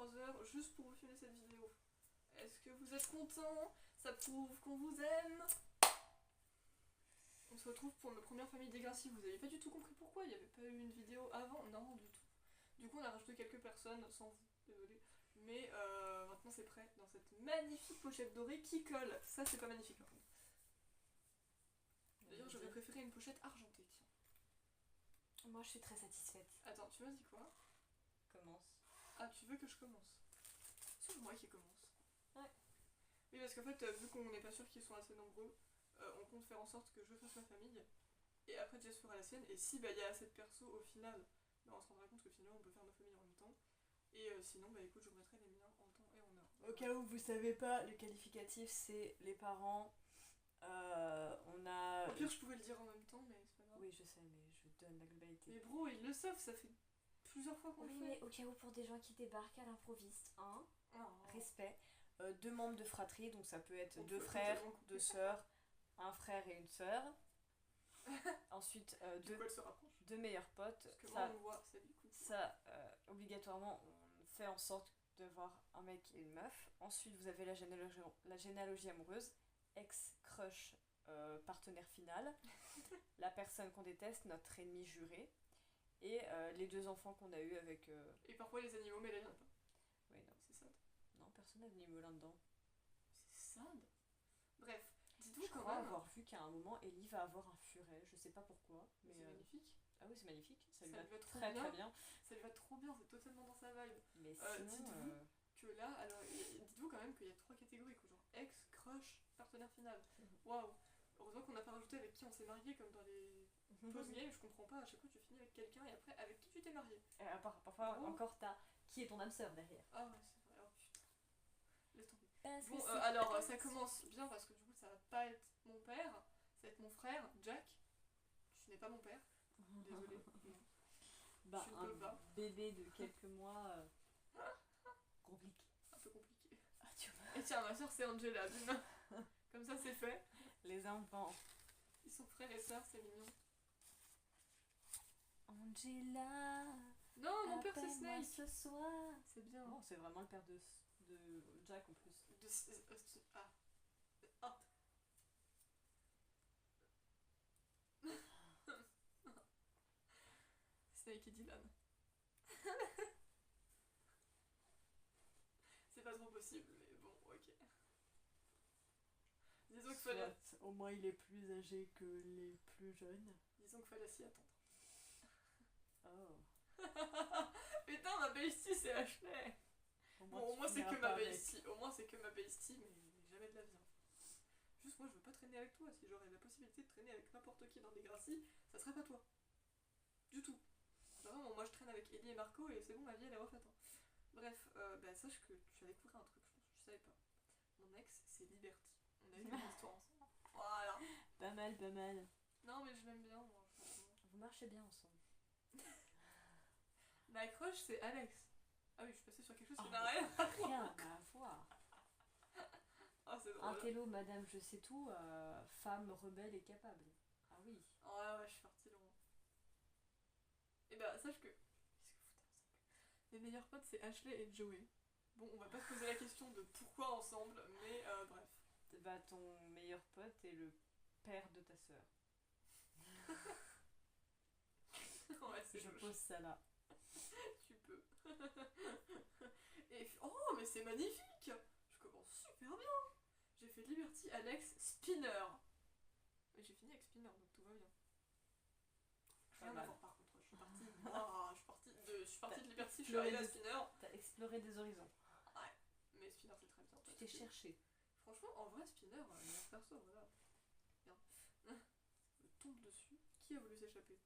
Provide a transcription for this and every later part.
3 heures juste pour vous filmer cette vidéo. Est-ce que vous êtes contents? Ça prouve qu'on vous aime. On se retrouve pour notre première famille des Gracie. Vous avez pas du tout compris pourquoi il n'y avait pas eu une vidéo avant? Non, du tout. Du coup, on a rajouté quelques personnes sans vous, désolé. Mais maintenant c'est prêt dans cette magnifique pochette dorée qui colle. Ça, c'est pas magnifique par contre. D'ailleurs, j'aurais préféré une pochette argentée, tiens. Moi, je suis très satisfaite. Attends, tu m'as dit quoi? Commence. Ah, tu veux que je commence? C'est moi qui commence. Ouais. Oui, parce qu'en fait, vu qu'on n'est pas sûr qu'ils sont assez nombreux, on compte faire en sorte que je fasse ma famille, et après Jess fera la sienne, et si bah, y a assez de persos au final, bah, on se rendra compte que finalement on peut faire nos familles en même temps, et sinon, bah écoute, je vous mettrai les miens en temps et en heure. Au cas où vous savez pas, le qualificatif c'est les parents. On a. Au pire, je pouvais le dire en même temps, mais c'est pas grave. Oui, je sais, mais je donne la globalité. Mais bro, ils le savent, ça fait plusieurs fois qu'on Oui, le fait. mais au cas où pour des gens qui débarquent à l'improviste, hein, Oh. respect. 2 membres de fratrie, donc ça peut être On 2 peut frères, totalement couper. 2 sœurs, un frère et une sœur. Ensuite, Du coup, elle se rapproche. 2 meilleurs potes. Parce que Ça, moi, on voit, c'est du coup. ça obligatoirement, on fait en sorte d'avoir un mec et une meuf. Ensuite, vous avez la généalogie amoureuse, ex-crush, partenaire final, la personne qu'on déteste, notre ennemi juré, et les 2 enfants qu'on a eu avec. Et parfois les animaux, mais là, il y en a pas. Oui, non. C'est sad. Non, personne n'a mis Melin dedans. C'est sad. Bref, dites-vous Je quand crois même. avoir vu qu'à un moment, Ellie va avoir un furet, je sais pas pourquoi. Mais C'est magnifique. Ah oui, c'est magnifique, ça lui Ça va lui va trop très bien. très bien. Ça lui va trop bien, c'est totalement dans sa vibe. Mais sinon. dites-vous que là, alors, dites-vous quand même qu'il y a 3 catégories, quoi, genre ex, crush, partenaire final. Waouh! Heureusement qu'on n'a pas rajouté avec qui on s'est marié comme dans les post-game, je comprends pas, à chaque fois tu finis avec quelqu'un et après avec qui tu t'es marié. Parfois Oh. encore t'as qui est ton âme sœur derrière. Ah ouais, c'est vrai, oh putain. Laisse tomber. Parce Bon, que c'est alors pas ça commence bien parce que du coup ça va pas être mon père, ça va être mon frère, Jack. Tu n'es pas mon père, désolé. bah, tu ne un peux pas. bébé de quelques mois compliqué. Un peu compliqué. Ah, tu vois. Et tiens, ma soeur c'est Angela, bim. Comme ça c'est fait. Les enfants. Ils sont frères et sœurs, c'est mignon. Angela. Non, mon père c'est appelle-moi Snake. ce soir. C'est bien. Non, c'est vraiment le père de Jack en plus. Ah. Ah. Snake et Dylan. C'est pas trop possible, mais bon, ok. Disons qu'il fallait... Soit, au moins il est plus âgé que les plus jeunes. Disons qu'il fallait s'y attendre. Oh. Putain, ma bestie c'est Ashley. Bon, au moins c'est que ma bestie. Au moins c'est que ma bestie, mais jamais de la vie. Juste moi je veux pas traîner avec toi. Si j'aurais la possibilité de traîner avec n'importe qui dans des Gracie, ça serait pas toi. Du tout. Vraiment, moi je traîne avec Ellie et Marco et c'est bon, ma vie elle est refaite. Hein. Bref, bah sache que tu as découvert un truc, je pense que tu savais pas. Mon ex c'est Liberty. On a eu une histoire ensemble. Voilà. Pas mal, pas mal. Non mais je l'aime bien moi, franchement. Vous marchez bien ensemble. Ma crush c'est Alex. Ah oui, je suis passée sur quelque chose qui n'a rien. Rien à voir. Ah c'est drôle. Un télo, madame, je sais tout, femme rebelle et capable. Ah oui. Oh ouais, je suis partie loin. Et bah, sache que. Qu'est-ce que vous foutez ensemble? Mes meilleurs potes, c'est Ashley et Joey. Bon, on va pas se poser la question de pourquoi ensemble, mais bref. Bah, ton meilleur pote est le père de ta sœur. Ouais, c'est Je louche. pose ça là. Tu peux. Et. Oh, mais c'est magnifique! Je commence super bien! J'ai fait Liberty, Alex, Spinner. Mais j'ai fini avec Spinner, donc tout va bien. Rien à voir par contre, je suis partie. Je suis partie de Liberty, je suis arrivée à Spinner. T'as exploré des horizons. Ouais, mais Spinner c'est très bien. Tu t'es cherché. Franchement, en vrai, Spinner, meilleur perso, voilà. Bien. Me tombe dessus. Qui a voulu s'échapper?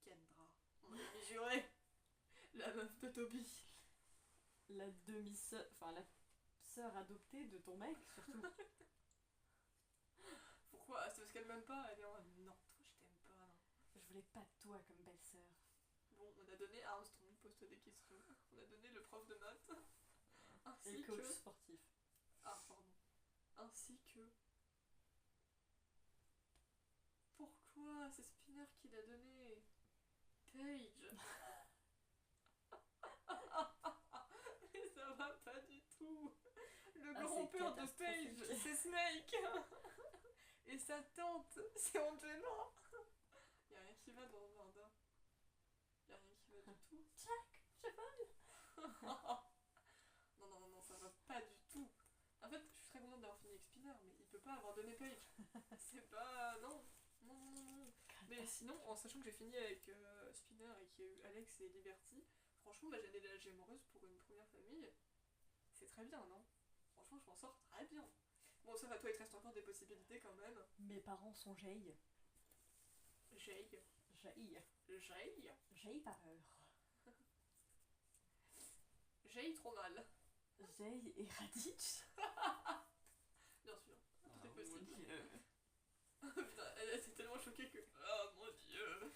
Kendra. Mon ami juré. La meuf de Toby. La demi-sœur, enfin la sœur adoptée de ton mec, surtout. Pourquoi? C'est parce qu'elle m'aime pas? Elle est en mode, non, toi je t'aime pas, non. Je voulais pas de toi comme belle-sœur. Bon, on a donné à Armstrong, poste des questions. On a donné le prof de maths. Ainsi Et coach que... sportif. Ah, pardon. Ainsi que... Pourquoi? C'est Spinner qui l'a donné. Paige. peur de Paige, c'est Snake. Et sa tante, c'est Angela. Y'a rien qui va dans Varda. Y'a rien qui va du tout. Jack, je vole. Non, ça va pas du tout. En fait, je suis très contente d'avoir fini avec Spinner, mais il peut pas avoir donné Paige. C'est pas... Non. Mais sinon, en sachant que j'ai fini avec Spinner et qu'il y a eu Alex et Liberty, franchement, ma généalogie amoureuse pour une première famille, c'est très bien, non? Franchement, je m'en sors très bien. Bon, ça va, toi, il te reste encore des possibilités quand même. Mes parents sont Jay. Jay. Jay par heure. Jay trop mal. Jay et Raditch. Bien sûr, tout est possible. Putain, elle était tellement choquée que... Oh mon dieu.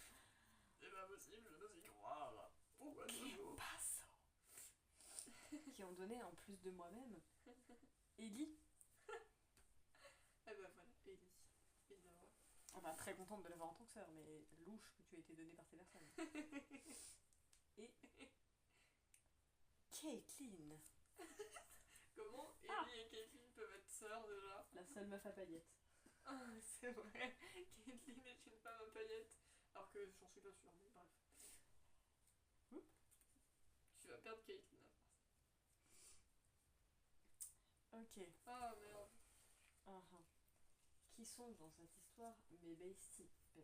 C'est pas possible, je n'ose y croire. Pourquoi toujours pas ça. Qui ont donné, en plus de moi-même, Ellie. Eh ben voilà, Ellie. Évidemment. Enfin, très contente de l'avoir en tant que sœur, mais louche que tu as été donnée par ces personnes. Et Caitlyn. Comment Ellie et Caitlyn peuvent être sœurs déjà? La seule meuf à paillettes. Ah, c'est vrai. Caitlyn est une femme à paillettes. Alors que j'en suis pas sûre, mais bref. Tu vas perdre Caitlyn à force. Ok. Ah merde. Qui sont dans cette histoire mes besties? Parce que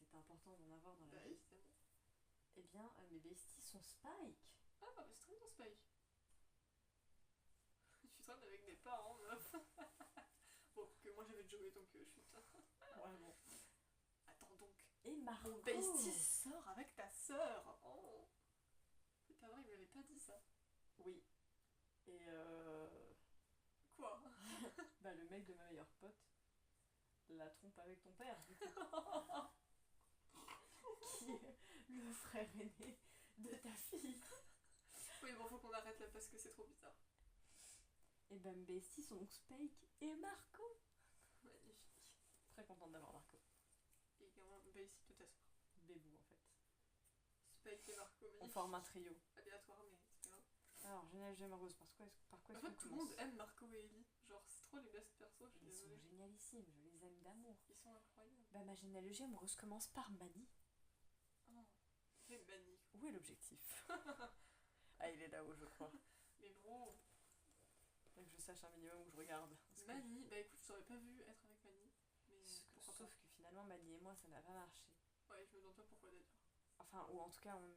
c'est important d'en avoir dans la vie. Évidemment. Eh bien, mes besties sont Spike. Ah, mais c'est très bien Spike. Tu traînes avec des parents, meuf. Bon, que moi j'avais Joey donc chut. Ouais, bon. Attends donc. Et Marco. Mon bestie sort avec ta sœur. Oh. C'est pas vrai, il m'avait pas dit ça. Oui. Et Quoi? bah le mec de ma meilleure pote la trompe avec ton père, du coup. Qui est le frère aîné de ta fille. Oui, bon, faut qu'on arrête là parce que c'est trop bizarre. Et ben mes besties sont donc Spike et Marco. Magnifique. Très contente d'avoir Marco. Et également bestie de ta sœur. Bébou en fait. Spike et Marco, magnifique. On forme un trio. Aléatoire, mais c'est pas grave. Alors, généalogie amoureuse, par quoi En fait, tout le monde aime Marco et Ellie. Genre, c'est trop les best persos, je suis Ils sont désolée. génialissimes, je les aime d'amour. Ils sont incroyables. Bah ma généalogie amoureuse commence par Manny. Oh, c'est magnifique. Où est l'objectif? Ah, il est là-haut, je crois. Mais bro. Faut que je sache un minimum où je regarde. Manny, bah écoute, je t'aurais pas vu être avec Manny. Mais pourquoi Sauf que finalement, Manny et moi, ça n'a pas marché. Ouais, je me demande pas pourquoi d'ailleurs. Enfin, ou en tout cas, on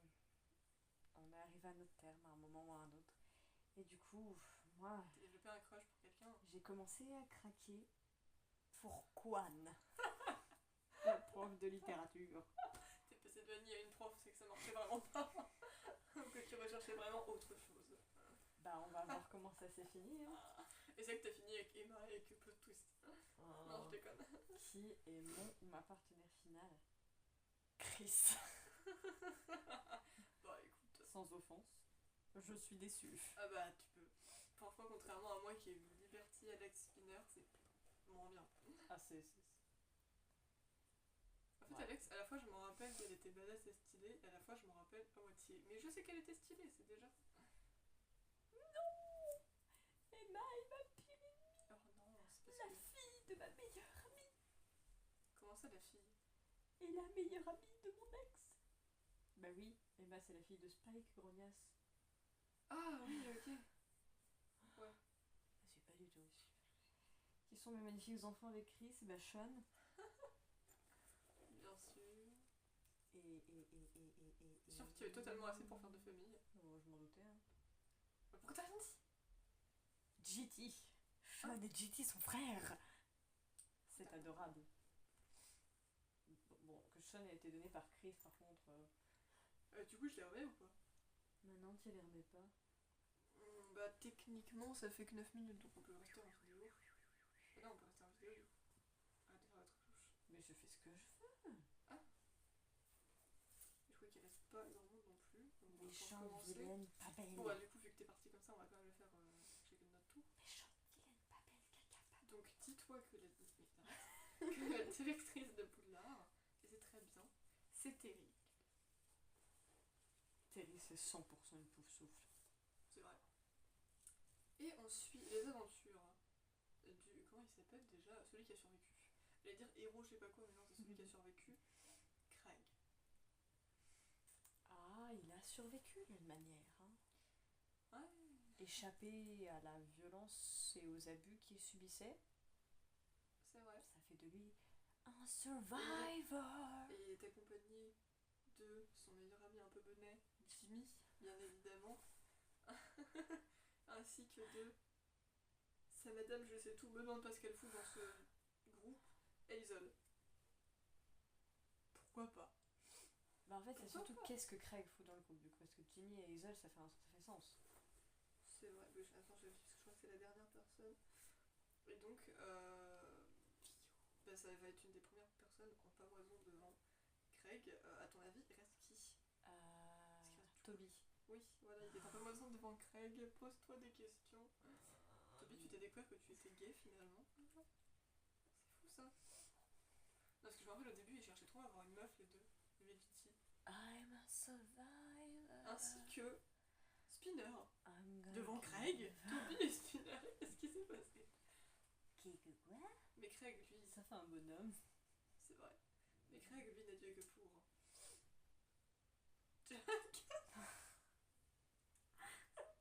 est arrivé à notre terme à un moment ou à un autre. Et du coup, moi, T'as développé un crush pour quelqu'un? j'ai commencé à craquer pour Kwan, la prof de littérature. T'es passé de Manny à une prof, c'est que ça marchait vraiment pas. Que tu recherchais vraiment autre chose. Bah, on va voir comment ça s'est fini. Hein. Et c'est que t'as fini avec Emma et que plot twist. Non, je déconne. Qui est mon ou ma partenaire finale? Chris. Bah écoute. Sans offense, je suis déçue. Ah bah tu peux. Parfois, contrairement à moi qui ai vu Liberty, Alex, Spinner, c'est moins bien. Ah, c'est... En fait, Ouais. Alex, à la fois je m'en rappelle qu'elle était badass et stylée, et à la fois je m'en rappelle à moitié. Mais je sais qu'elle était stylée, c'est déjà. Non! Emma est ma pire ennemie. Oh non, c'est parce La que. fille de ma meilleure amie. Comment ça, la fille? Et la meilleure amie de mon ex. Bah oui, Emma c'est la fille de Spike, grognasse. Ah oui, ok. Ouais. Je suis pas du tout. Qui sont mes magnifiques enfants avec Chris? Bah Sean. Bien sûr. Et... Sûr que tu es totalement assez pour faire de famille. Oh, je m'en doutais. Hein. Pourquoi t'as rien dit? GT. Sean et GT sont frères. C'est adorable. Bon, que Sean a été donné par Chris par contre. Du coup, je les remets ou pas? Maintenant tu les remets pas. Bah, techniquement, ça fait que 9 minutes, donc on peut rester en vidéo. Ah non, on peut rester en vidéo du coup. Arrêtez de faire votre touche. Mais je fais ce que je veux. Je crois qu'il reste pas énormément non plus. Donc, on va Méchante, commencer. vilaine, pas belle. Bon, bah, du coup, vu que t'es parti comme ça, on va quand même le faire chacun de notre tour. Méchante, vilaine, pas belle, caca, pas Donc, dis-toi que que la directrice de Poudlard, et c'est très bien, c'est Terry. Terry, c'est 100% une pouf souffle. C'est vrai. Et on suit les aventures s'appelle déjà celui qui a survécu. J'allais dire héros, je sais pas quoi, mais non, c'est celui qui a survécu. Craig. Ah, il a survécu d'une manière. Hein. Ouais. Échappé à la violence et aux abus qu'il subissait. C'est vrai. Ça fait de lui un survivor. Et il est accompagné de son meilleur ami un peu benet, Jimmy, bien évidemment. Ainsi que de sa madame, je sais tout, me demande pas ce qu'elle fout dans ce groupe, Hazel. Pourquoi pas? Bah en fait, c'est Pourquoi surtout pas qu'est-ce que Craig fout dans le groupe du coup. Parce que Jimmy et Hazel, ça fait sens. C'est vrai, mais attends, je vérifie parce que je crois que c'est la dernière personne. Et donc, bah, ça va être une des premières personnes en pamoison devant Craig. À ton avis, il reste qui? Toby. Oui, voilà, il est en pamoison devant Craig. Pose-toi des questions. Toby, tu t'es découvert que tu étais gay finalement. C'est fou ça. Non, parce que je me rappelle au début, ils cherchaient trop à avoir une meuf, les deux. VGT. I'm a survivor. Ainsi que Spinner. Devant Craig, Toby et Spinner. Qu'est-ce qui s'est passé? Quoi? Mais Craig, lui. Ça fait un bonhomme. C'est vrai. Mais Craig, lui, n'a Dieu que pour. Jack.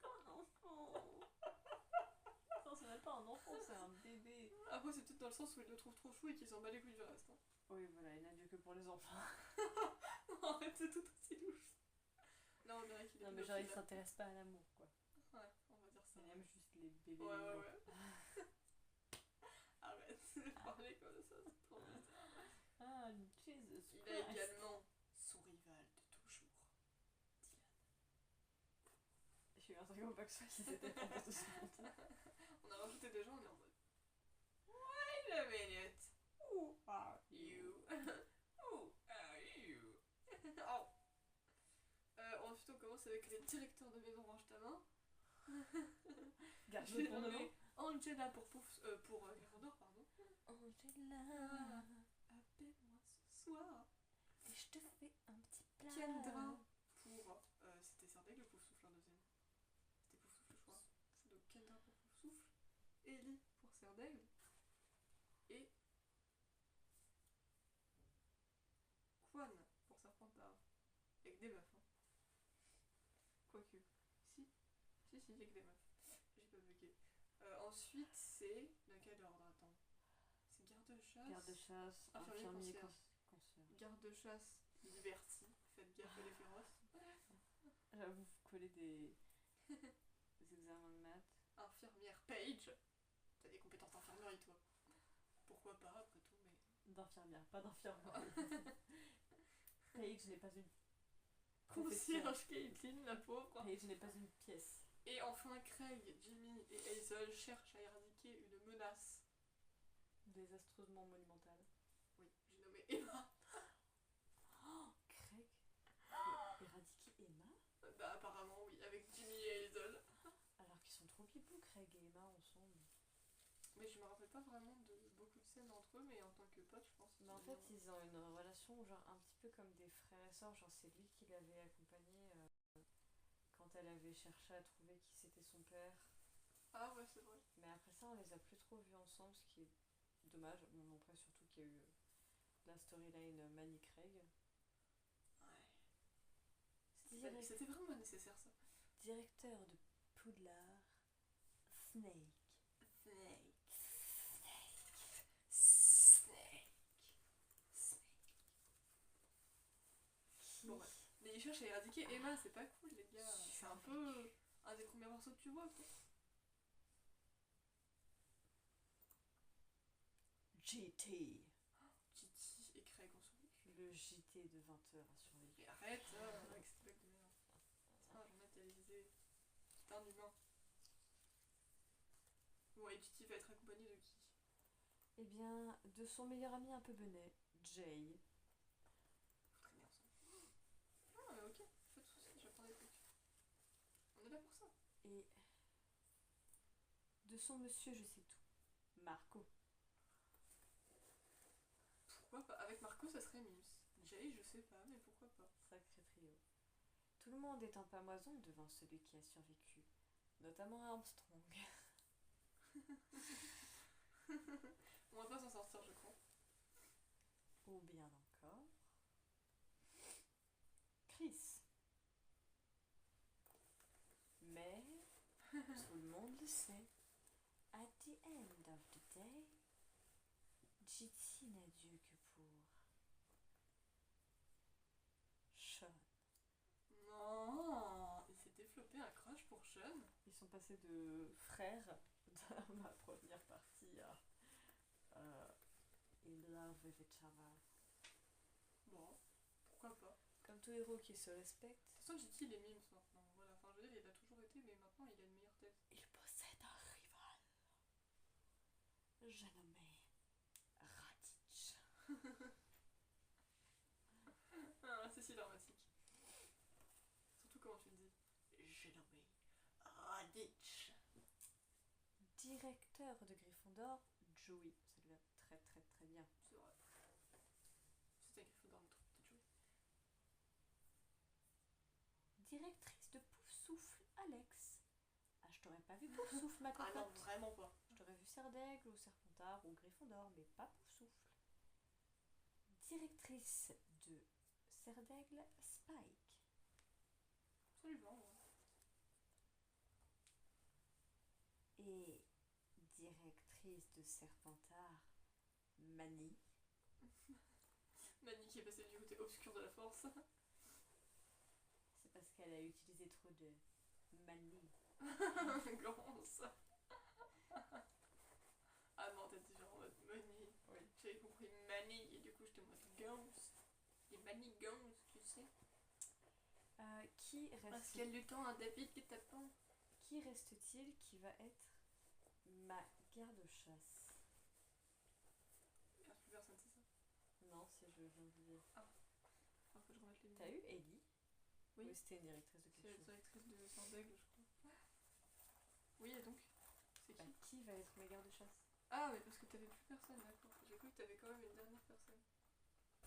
Un enfant. Non, c'est même pas un enfant, c'est un bébé. Après, c'est peut-être dans le sens où il le trouve trop chou et qu'il s'en bat les couilles du reste. Hein. Oui, voilà, il n'a Dieu que pour les enfants. En fait, c'est tout aussi louche. Non, on dirait qu'il est Non, mais genre, il pédophile. s'intéresse pas à l'amour, quoi. Ouais, on va dire ça. Il aime juste les bébés. Ouais. Arrête de parler comme ça, c'est trop bizarre. Ah, Jesus Il Christ. a également son rival de toujours, Dylan. J'ai eu un truc au bac qui s'était pas de ce monde. On a rajouté des gens, on est en mode. Wait a minute. Who are you? Who are you? Oh. Ensuite, on commence avec les directeurs de maison range ta main. Garde-le pour demain. Angela pour Gryffondor, pardon. Angela, appelle-moi ce soir. et je te fais un petit plat. Kendra pour... c'était Serdaigle ou Poufsouffle en deuxième? C'était Poufsouffle, je crois. Donc Kendra pour Poufsouffle, Ellie pour Serdaigle, et Quan pour Serpentard. Avec des meufs, hein. Quoique. Si, il y a que des meufs. J'ai pas bugué. Ensuite, c'est... Dans quel ordre? Attends. C'est garde-chasse. Garde-chasse, Infirmier, infirmier, concierge. concierge. Garde-chasse, Liberty. Faites gaffe, elle est féroce. J'avoue, vous collez des examens de maths. Infirmière, Paige. T'as des compétences d'infirmerie, toi. Pourquoi pas, après tout, mais... D'infirmière, pas d'infirmière. Paige n'est pas une profession. Concierge Caitlin, la pauvre. Paige n'est pas une pièce. Et enfin, Craig, Jimmy et Hazel cherchent à éradiquer une menace. Désastreusement monumentale. Oui, j'ai nommé Emma. Oh, Craig peut éradiquer Emma? Bah apparemment oui, avec Jimmy et Hazel. Alors qu'ils sont trop pipous, Craig et Emma ensemble. Mais je me rappelle pas vraiment de beaucoup de scènes entre eux, mais en tant que potes, je pense qu'ils Mais en fait, ils ont une relation genre un petit peu comme des frères et sœurs. Genre, c'est lui qui l'avait accompagnée quand elle avait cherché à trouver qui c'était son père. Ah ouais, c'est vrai. Mais après ça, on les a plus trop vus ensemble, ce qui est dommage. Bon, après, surtout qu'il y a eu la storyline Manny Craig. Ouais. C'était vraiment nécessaire, ça. Directeur de Poudlard, Snake. Bon, ouais. Mais ils cherchent à éradiquer Emma, c'est pas cool, les gars. C'est un peu un des premiers morceaux que tu vois, quoi. JT. Titi et Craig ont survécu. Le JT de 20h a survécu. Mais arrête, avec cette blague de merde. C'est pas un journal télévisé. C'est un humain. Bon, et Titi va être accompagné de qui? Eh bien, de son meilleur ami un peu benet, Jay. Faut traîner ensemble. Ah, mais ok, pas de soucis, j'apprends des trucs. On est là pour ça. Et de son monsieur je sais tout, Marco. Pourquoi pas? Avec Marco, ça serait Mims. Jay, je sais pas, mais pourquoi pas? Sacré trio. Tout le monde est en pamoison devant celui qui a survécu, notamment Armstrong. On va pas s'en sortir, je crois. Ou bien encore. Chris. Mais, tout le monde le sait, at the end of the day, JT n'a Dieu que pour Sean. Non, il s'est développé un crush pour Sean. Ils sont passés de frères dans ma première partie à in love with each other. Bon, pourquoi pas. Comme tout héros qui se respecte, De toute façon, JT il est mimes maintenant. Voilà, enfin je veux dire, il a toujours été, mais maintenant il a une meilleure tête. il possède un rival. J'ai nommé Raditz. Ah, c'est si dramatique. Surtout comment tu le dis. J'ai nommé Raditz. Directeur de Gryffondor, Joey. Ça lui va très très très bien. C'est vrai. C'était Gryffondor, notre petite jouée. Directrice de Poufsouffle, Alex. Ah, je t'aurais pas vu Poufsouffle, ma cocotte. Ah non, vraiment pas. Je t'aurais vu Serdaigle ou Serpentard ou Gryffondor, mais pas Poufsouffle. Directrice de Serdaigle, Spike. Absolument, ouais. Et directrice de Serpentard, Mani. Manny qui est passée du côté obscur de la force. C'est parce qu'elle a utilisé trop de Mani. Gance. Ah non, t'as dit genre en mode Manny. Oui. J'avais compris Manny et du coup j'étais en mode Gance. Les Manny Gance, tu sais. Qui Parce reste qu'il y a du temps un David qui t'attend. Qui reste-t-il qui va être ma garde-chasse? Il reste plus personne, c'est ça. Non, si je viens de dire. Alors que je remette les T'as eu Ellie? Oui. Ou c'était une directrice de C'est quelque la chose? directrice de Sardaigle, je crois. Oui, et donc c'est Bah, qui qui va être ma garde-chasse? Ah, mais parce que t'avais plus personne, d'accord. J'ai cru que t'avais quand même une dernière personne.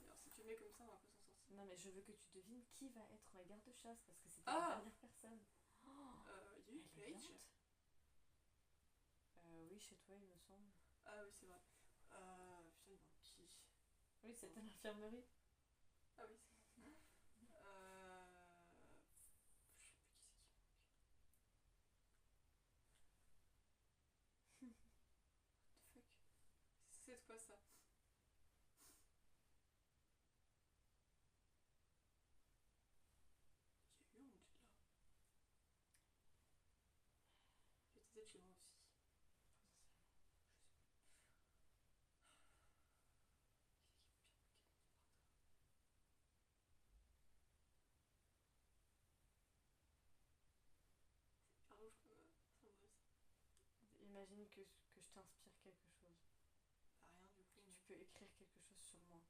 Alors si tu mets comme ça, on va pas s'en sortir. Non, mais je veux que tu devines qui va être ma garde-chasse parce que c'était Ah la dernière personne. Il y a eu Elle est Paige. lente. Oui, chez toi, il me semble. Ah oui, c'est vrai. Putain, il manque qui Oui, c'était à l'infirmerie. Ah oui, c'est vrai. Je sais plus qui c'est qui manque. What the fuck. C'est quoi ça? Il y a eu Angela. J'étais peut-être chez moi aussi. Ah, rouge comme ça me brise. Imagine que je t'inspire quelque chose. Bah rien du coup. Tu peux écrire quelque chose sur moi.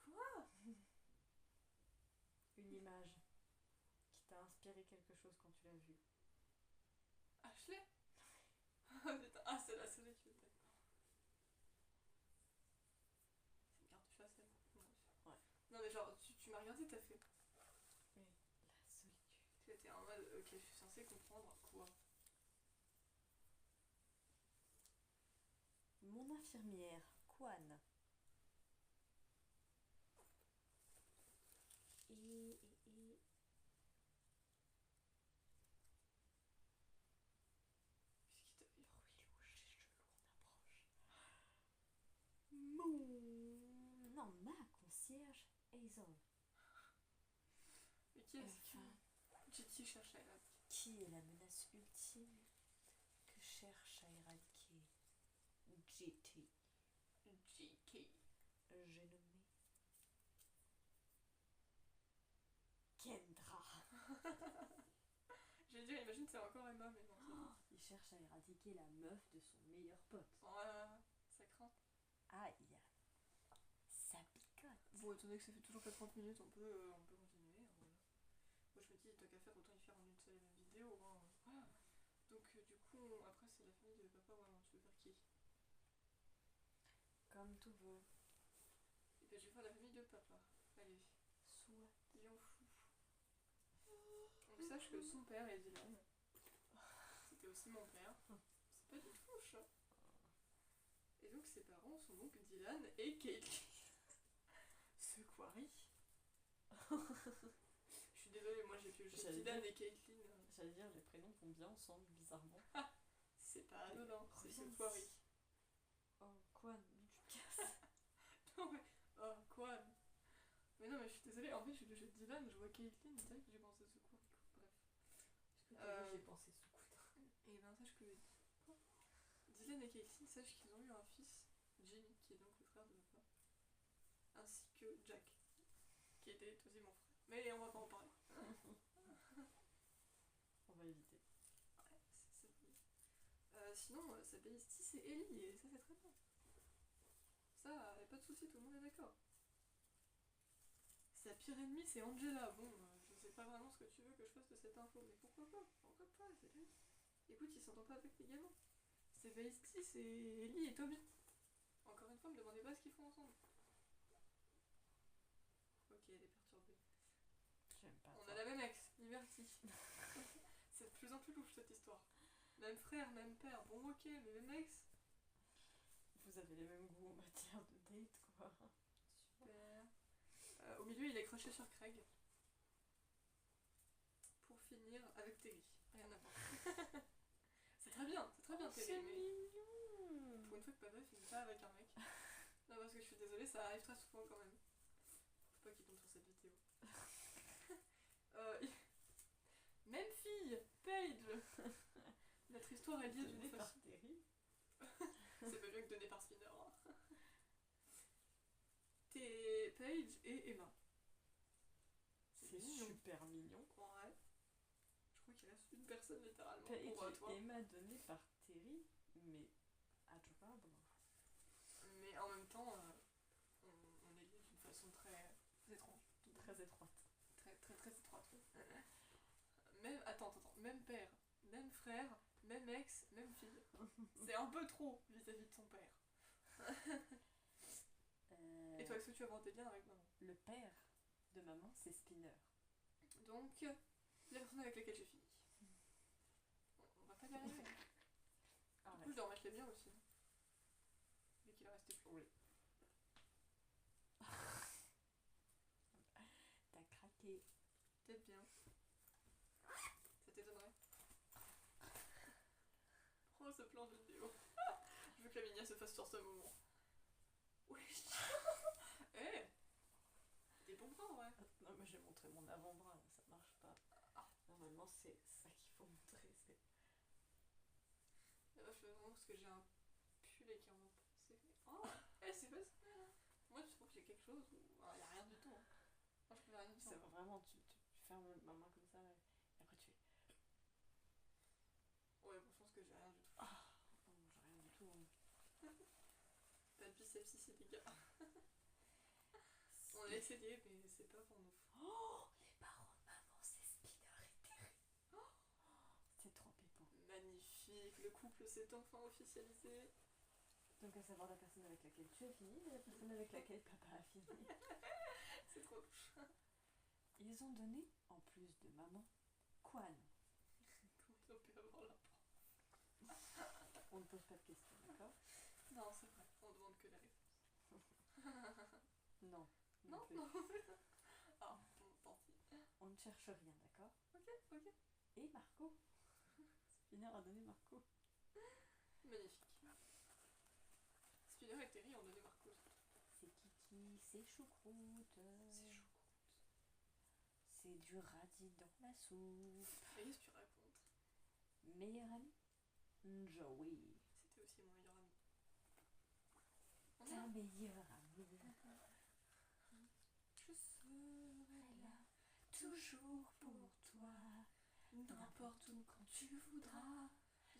Quoi? Une image qui t'a inspiré quelque chose quand tu l'as vue. Ashley. Ah putain, ah c'est la solitude, d'accord. C'est une carte de chasse, elle. Ouais. Non mais genre, tu m'as regardé, t'as fait. Oui, la solitude. T'étais en mode, ok, je suis censée comprendre quoi. Mon infirmière, Quan. Et... Qu'est-ce qui t'avait eu? Bruit louche et cheveux lourds, on approche. Non, ma concierge, Hazel. Mais qui est-ce Enfin, JT cherche à éradiquer. qui est la menace ultime que cherche à éradiquer JT? JK. J'ai nommé Kendra. J'ai dit, imagine c'est encore Emma, mais non. Il cherche à éradiquer la meuf de son meilleur pote. Ça craint. Aïe, ça picote. Bon, étant donné que ça fait toujours pas 30 minutes, on peut continuer. Hein, voilà. Moi je me dis, tant qu'à faire, autant y faire en une seule et même vidéo. Hein. Voilà. Donc du coup, après c'est la famille de papa, vraiment, tu veux faire qui? Comme tout veut. Et ben je vais faire la famille de papa. Allez, Soit. lion fou. Donc sache que son père est Dylan. C'était aussi mon père. C'est pas du tout un chat. Et donc ses parents sont donc Dylan et Caitlyn. Ce Quarry. Je suis désolée, moi j'ai pioché Dylan et Caitlyn. J'allais dire, les prénoms vont bien ensemble, bizarrement. C'est pas anodin, c'est ce Quarry. Oh, quoi, tu casses. Non mais, oh, quoi. Mais non mais je suis désolée, en fait je suis pioché Dylan, je vois Caitlyn, direct que j'ai pensé à ce Quarry. Bref. J'ai pensé sous coude. Et ben sache que Dylan et Caitlyn sachent qu'ils ont eu un fils, Jimmy, qui est donc le frère de papa, ainsi que Jack, qui était aussi mon frère. Mais on va pas en parler. On va éviter. Ouais, sinon, sa bestie c'est Ellie, et ça c'est très bien. Ça, y'a pas de soucis, tout le monde est d'accord. Sa pire ennemie c'est Angela. Bon, je sais pas vraiment ce que tu veux que je fasse de cette info, mais pourquoi pas, c'est lui. Écoute, il s'entend pas avec les gamins. Ses besties c'est Ellie et Toby. Encore une fois, me demandez pas ce qu'ils font ensemble. Ok, elle est perturbée. J'aime pas. On a la même ex, Liberty. C'est de plus en plus louche cette histoire. Même frère, même père, bon ok, mais même ex. Vous avez les mêmes goûts en matière de date, quoi. Super. Au milieu, il est accroché sur Craig. Pour finir avec Terry. Rien à voir. C'est très bien Terry. C'est Mais mignon. pour une fois que papa finit pas avec un mec. Non, parce que je suis désolée, ça arrive très souvent quand même. Faut pas qu'il tombe sur cette vidéo. Même fille, Paige. Notre histoire est liée d'une façon. Terry. C'est pas mieux que donné par Spinner. Hein. T'es Paige et Emma. C'est super mignon. Ouais. Je crois qu'il reste une personne littéralement Paige pour toi. et Emma donné par Terry, mais adorable. Mais en même temps, on est liés d'une façon très étrange. Très étroite. Très étroite. Même, attends, même père, même frère, même ex, même fille. C'est un peu trop vis-à-vis de son père. Et toi, est-ce que tu as des liens avec maman? Le père de maman, c'est Spinner. Donc, la personne avec laquelle j'ai fini. On va pas y arriver. Du coup, je dois remettre les miens aussi. Vu qu'il en restait plus. Oui. T'as craqué. Peut-être bien. Ça t'étonnerait? Oh, ce plan de vidéo. Je veux que la minia se fasse sur ce moment. Oui. Eh, des bons bras, ouais. Non, mais j'ai montré mon avant-bras, là, ça marche pas. Normalement, c'est ça qu'il faut montrer. Je fais vraiment parce que j'ai un pull et qui en pensé. Oh, c'est pas ça. Moi, je trouve que j'ai quelque chose où il y a rien du tout. Hein. Moi, je trouve rien du tout. C'est vraiment, tu fermes ma main comme ça, et après tu fais. Ouais, bon, je pense que j'ai rien du tout. Ah, non, j'ai rien du tout. Pas de biceps ici, les gars. On a essayé, mais c'est pas pour nous. Oh, les parents de maman, c'est Spinner et Terry. Oh, c'est trop pépon. Magnifique, le couple s'est enfin officialisé. Donc à savoir la personne avec laquelle tu as fini et la personne avec laquelle papa a fini. C'est trop louche. Ils ont donné, en plus de maman, Quan. Comment ils ont pu avoir l'import? On ne pose pas de questions, d'accord? Non, c'est vrai, on demande que la réponse. Non. Non, plus. non. Ah, bon, tant pis. On ne cherche rien, d'accord? Ok. Et Marco. Spinner a donné Marco. Magnifique. Spinner et Terry ont donné Marco. C'est Kiki, c'est choucroute. C'est choucroute. C'est du radis dans la soupe. Et qu'est-ce que tu racontes? Meilleur ami? Joey. C'était aussi mon meilleur ami. Ta meilleure amie. Je serai là, toujours pour toi. N'importe où quand tu voudras.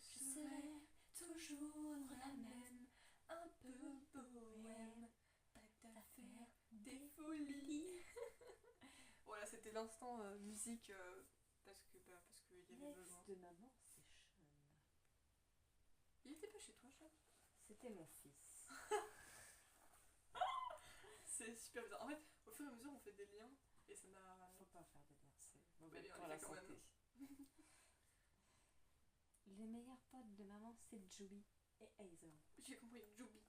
Je serai toujours la même, un peu bohème. Prête à faire des folies. Voilà, c'était l'instant musique parce qu'il y avait besoin. De maman, c'est Sean. Il était pas chez toi, Sean? C'était mon fils. C'est super bizarre. En fait, au fur et à mesure, on fait des liens et ça m'a. Faut pas faire des liens, c'est mauvais Mais pour on la les fait quand santé. même. Les meilleurs potes de maman, c'est Joey et Hazel. J'ai compris, Juby.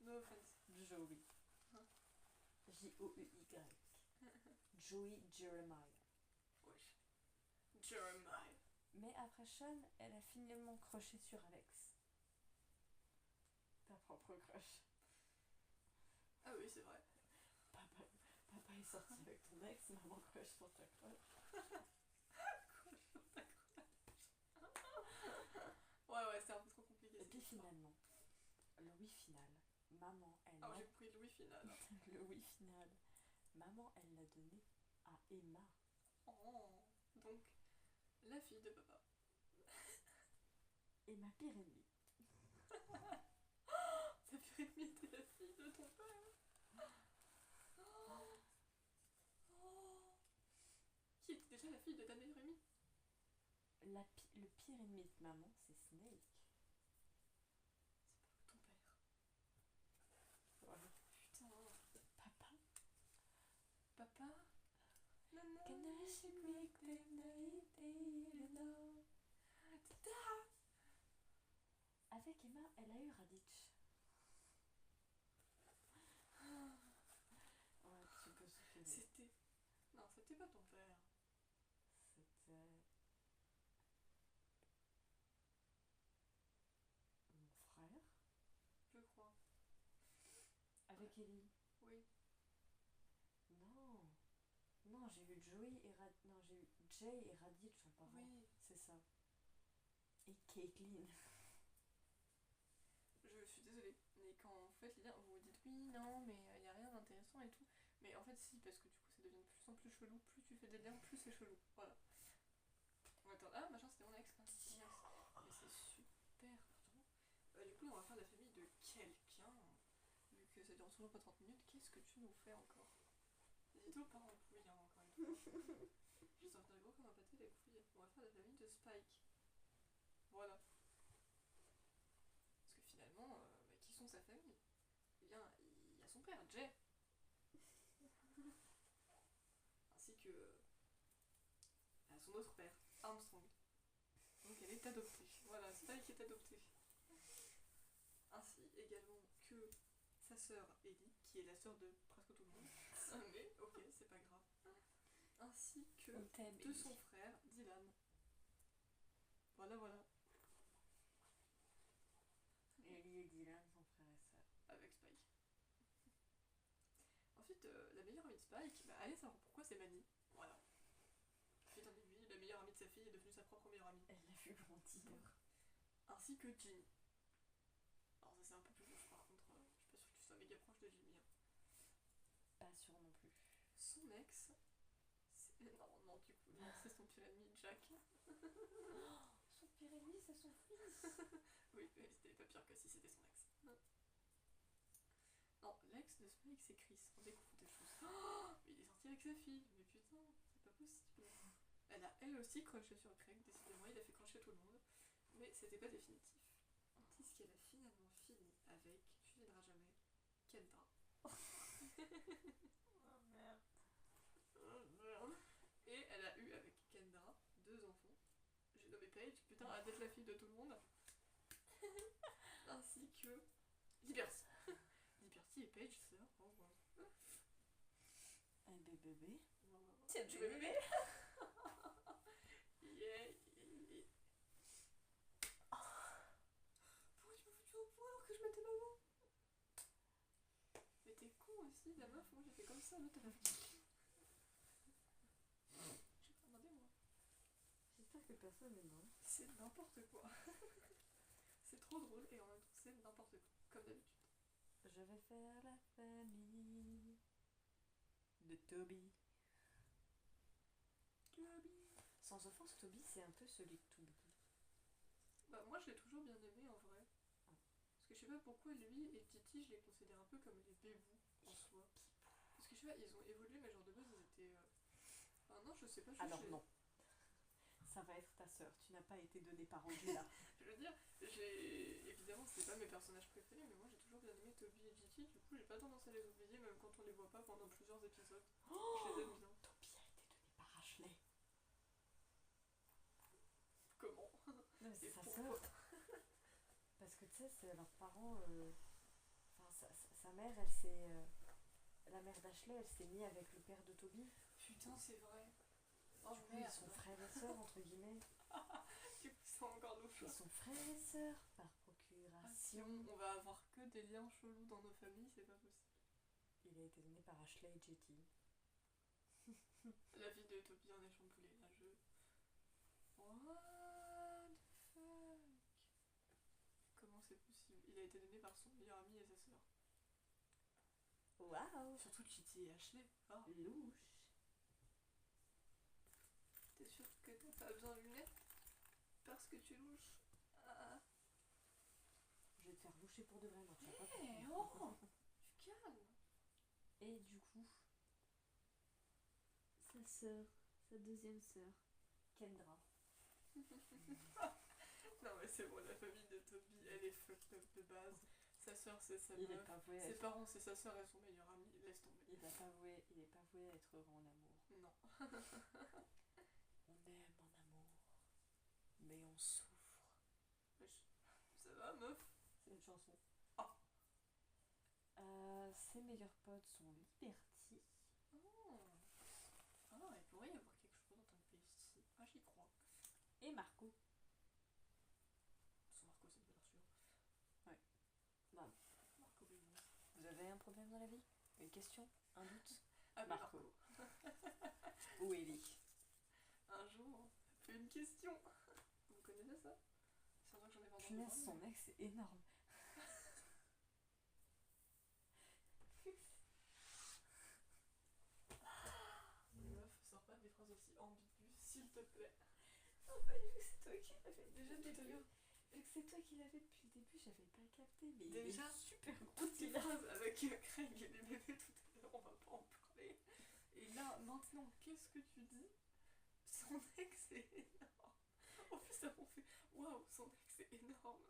No offense. Joey. Hein? J-O-E-Y. Joey Jeremiah. Wesh. Jeremiah. Mais après Sean, elle a finalement crushé sur Alex. Ta propre crush. Ah oui, c'est vrai. Papa est sorti avec ton ex, maman crush sur ta crush. Ouais, c'est un peu trop compliqué. Et puis finalement, le oui final, maman, elle Alors l'a... j'ai pris le oui final. le oui final, maman, elle l'a donné à Emma. Oh, donc, la fille de papa. Et ma pire ennemie. Ta pire ennemie était la fille de ton père. Qui était déjà la fille de ta meilleure amie? Le pire ennemi de maman, c'est Snake. C'est pas ton père. Ouais. Putain. Papa. Papa? Avec Emma, elle a eu Raditch. Ouais, tu peux souffler. C'était... Non, c'était pas ton père. C'était... mon frère. Je crois. Avec Ellie. Oui. Non. Non, j'ai eu Joey et non, j'ai eu Jay et Raditch en parent. Oui. C'est ça. Et Caitlyn. Je suis désolée, mais quand vous faites les liens, vous vous dites oui, non, mais il n'y a rien d'intéressant et tout. Mais en fait, si, parce que du coup, ça devient de plus en plus chelou. Plus tu fais des liens, plus c'est chelou. Voilà. Attends, ah, machin, c'était mon ex. Ah, c'était mon ex. Mais c'est super, pardon. Du coup, on va faire la famille de quelqu'un. Vu que ça dure toujours pas 30 minutes, qu'est-ce que tu nous fais encore? N'hésitez pas en couille, hein, encore une fois. Je vais sortir gros comme un pâté les couilles. On va faire la famille de Spike. Voilà. Parce que finalement, qui sont sa famille? Eh bien, il y a son père, Jay. Ainsi que son autre père, Armstrong. Donc elle est adoptée. Voilà, Spike est adoptée. Ainsi également que sa sœur Ellie, qui est la sœur de presque tout le monde. Mais ok, c'est pas grave. Ainsi que de son frère, Dylan. Voilà. Ellie et Dylan sont frères et sœurs. Avec Spike. Ensuite, la meilleure amie de Spike, bah allez savoir pourquoi c'est Manny. Voilà. Ensuite, en aiguille, la meilleure amie de sa fille est devenue sa propre meilleure amie. Elle l'a vu grandir. Ainsi que Ginny. Alors ça c'est un peu plus louche par contre, je suis pas sûre que tu sois méga proche de Ginny. Hein. Pas sûr non plus. Son ex, non du coup, non, c'est son pire ennemi, Jack. Son pire ennemi, c'est son fils. Oui, mais c'était pas pire que si c'était son ex. Non, l'ex de Spike c'est Chris, on découvre des choses. Oh, il est sorti avec sa fille, mais putain, c'est pas possible. Elle a elle aussi crushé sur Craig, décidément il a fait crusher tout le monde, mais c'était pas définitif. Puisqu'elle a finalement fini avec, tu viendras jamais, Kendra. Oh merde. Et elle a eu avec Kendra 2 enfants. J'ai nommé Paige, putain, elle d'être la fille de tout le monde. Ainsi que Liberty. Liberty et Paige, sœur. Oh, wow. Un bébé. Tiens, tu bébé. Yeah. Pourquoi tu m'as foutu au point alors que je mettais ma main? Mais t'es con aussi, la meuf, moi j'ai fait comme ça, l'autre elle a fait. J'ai pas demandé moi. J'espère que personne n'est mort. C'est n'importe quoi. C'est trop drôle et en même temps c'est n'importe quoi, comme d'habitude. Je vais faire la famille de Toby. Sans offense, Toby c'est un peu celui de Toby. Bah moi je l'ai toujours bien aimé en vrai. Parce que je sais pas pourquoi lui et Titi je les considère un peu comme les bébous en soi. Parce que je sais pas, ils ont évolué mais genre de base ils étaient... Enfin non je sais pas. Alors non. Ça va être ta sœur, tu n'as pas été donnée par Angela. Je veux dire, j'ai... Évidemment c'est pas mes personnages préférés mais moi j'ai toujours bien aimé Toby et Titi. Du coup j'ai pas tendance à les oublier même quand on les voit pas pendant plusieurs épisodes. Oh, je les aime bien. Toby a été donné par Ashley. Comment? Non mais c'est sa sœur. Parce que tu sais, c'est leurs parents... Enfin, sa mère, elle s'est... la mère d'Ashley, elle s'est mise avec le père de Toby. Putain, c'est vrai. Oh Du coup, ils merde. sont frères et sœurs, entre guillemets. Du coup, c'est encore louche. Ils sont frères et sœurs par Ah, si procuration. on va avoir que des liens chelous dans nos familles, c'est pas possible. Il a été donné par Ashley et JT. La vie de Toby en est chamboulée, là, je... What the fuck? Comment c'est possible? Il a été donné par son meilleur ami et sa sœur. Waouh. Surtout JT et Ashley. Oh. Louche. T'es sûr que t'as pas besoin de lunettes? Parce que tu louches. Ah. Je vais te faire loucher pour de vrai, non, tu vas pas Hey, comprendre. oh. Du calme. Et du coup, sa sœur, sa deuxième sœur, Kendra. Non mais c'est bon, la famille de Toby, elle est fucked up de base. Sa sœur c'est sa Il est meuf. pas voué à Ses être... parents c'est sa sœur et son meilleur ami. Laisse tomber. il est pas voué à être heureux en amour. Non. On aime en amour, mais on souffre. Wesh. Ça va meuf? C'est une chanson. Ah. Ses meilleurs potes sont Liberty. Oh. Ah, il pourrait y avoir quelque chose en tant que bestie. Ah, j'y crois. Et Marco. Son Marco, c'est une valeur sûre. Ouais. Non. Marco Bémon. Vous avez un problème dans la vie? Une question? Un doute? Ah, Marco. Marco. Ou Ellie. Un jour, fais une question. Vous connaissez ça? C'est vrai que j'en ai vendu. Punaise, son mec, c'est énorme. Meuf, sors pas des phrases aussi ambiguës, s'il te plaît. Non, pas du tout, c'est toi qui l'avais. Déjà, depuis tout à le l'heure. début. Vu que c'est toi qui l'avais depuis le début, j'avais pas capté. Mais Déjà, il est super gros. Toutes ces phrases avec Craig et les bébés tout à l'heure, on va pas en parler. Et là, maintenant, qu'est-ce que tu dis? Son ex est énorme. En plus, ça m'en fait waouh, son ex est énorme.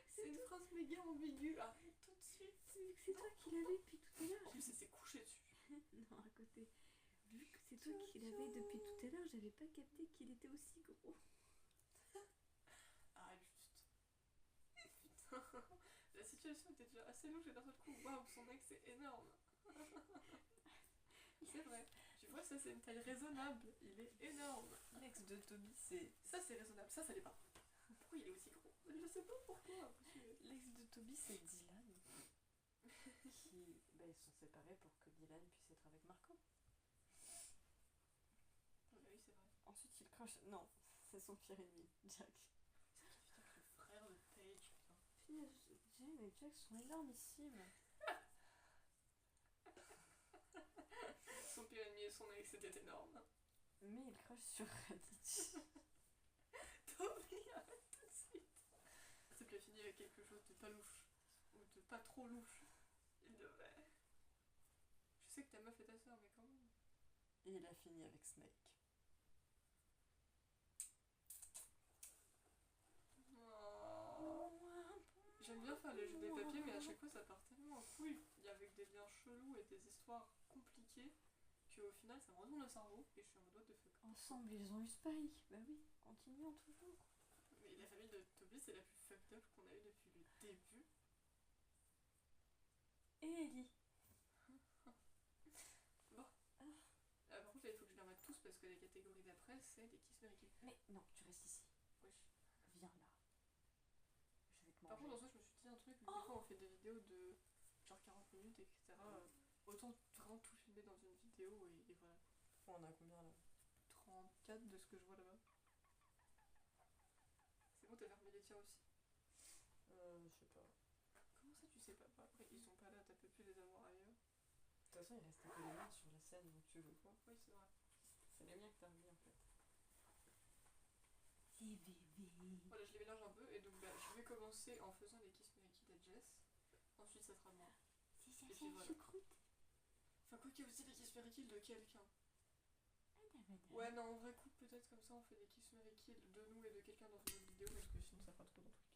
C'est une phrase méga ambiguë. Arrête tout de suite. Vu que c'est toi qui l'avais depuis tout à l'heure. En plus, elle s'est couchée dessus. Non, à côté. Vu que c'est toi qui l'avais depuis tout à l'heure, j'avais pas capté qu'il était aussi gros. Arrête juste. Putain. La situation était déjà assez louche et d'un seul coup, waouh, son ex est énorme. C'est vrai. Tu vois, ça c'est une taille raisonnable. Il est énorme. L'ex de Toby, c'est. Ça c'est raisonnable. Ça l'est pas. Pourquoi il est aussi gros? Je sais pas pourquoi. L'ex de Toby, c'est Dylan. Qui. Bah, ils sont séparés pour que Dylan puisse être avec Marco. Oui, c'est vrai. Ensuite, il crush. Non, c'est son pire ennemi, Jack. Putain, le frère de Paige, putain. Punaise, Jane et Jack sont énormissimes. Son pire ennemi et son ex, c'était énorme. Mais il crush sur Raditch. Toby, arrête tout de suite. S'il te plaît, finis avec quelque chose de pas louche. Ou de pas trop louche. Il devrait. Je sais que ta meuf est ta soeur, mais quand même. Et il a fini avec Snake. Oh. J'aime bien faire les jeux des papiers, mais à chaque fois ça part tellement en couille. Il y a avec des liens chelous et des histoires compliquées qu'au final ça me retourne le cerveau et je suis en mode what the fuck. Ensemble, ils ont eu Spike. Bah oui, continuons toujours. Mais la famille de Toby, c'est la plus fucked up qu'on a eue depuis le début. Et Ellie. Bon. Ah, par contre, là, il faut que je les remette tous parce que les catégories d'après, c'est des Kiss Mary Kill. Mais non, tu restes ici. Wesh. Viens là. Je vais te Par contre, manger. en soi, je me suis dit un truc, vu que des fois on fait des vidéos de genre 40 minutes, etc. Autant vraiment tout filmer dans une vidéo et voilà. On a combien là? 34 de ce que je vois là-bas. C'est bon, t'as fermé les tiens aussi? Je sais pas. Comment ça, tu sais pas? Après, ils sont pas là, t'as peu pu les avoir ailleurs. De toute façon, il restait que les miens sur la scène, donc tu veux quoi? Oui, c'est vrai. C'est les miens que t'as remis en fait. Les bébés. Voilà, je les mélange un peu et donc bah, je vais commencer en faisant les Kiss Mary Kill à Jess. Ensuite, ça sera moi. C'est ça, Et c'est puis une voilà. choucroute. Enfin, quoi qu'il y a aussi des Kiss Mary Kill de quelqu'un. Ouais. Ouais, non, en vrai coupe peut-être comme ça, on fait des Kiss Mary Kill de nous et de quelqu'un dans une autre vidéo parce que sinon ça fera trop dans tous les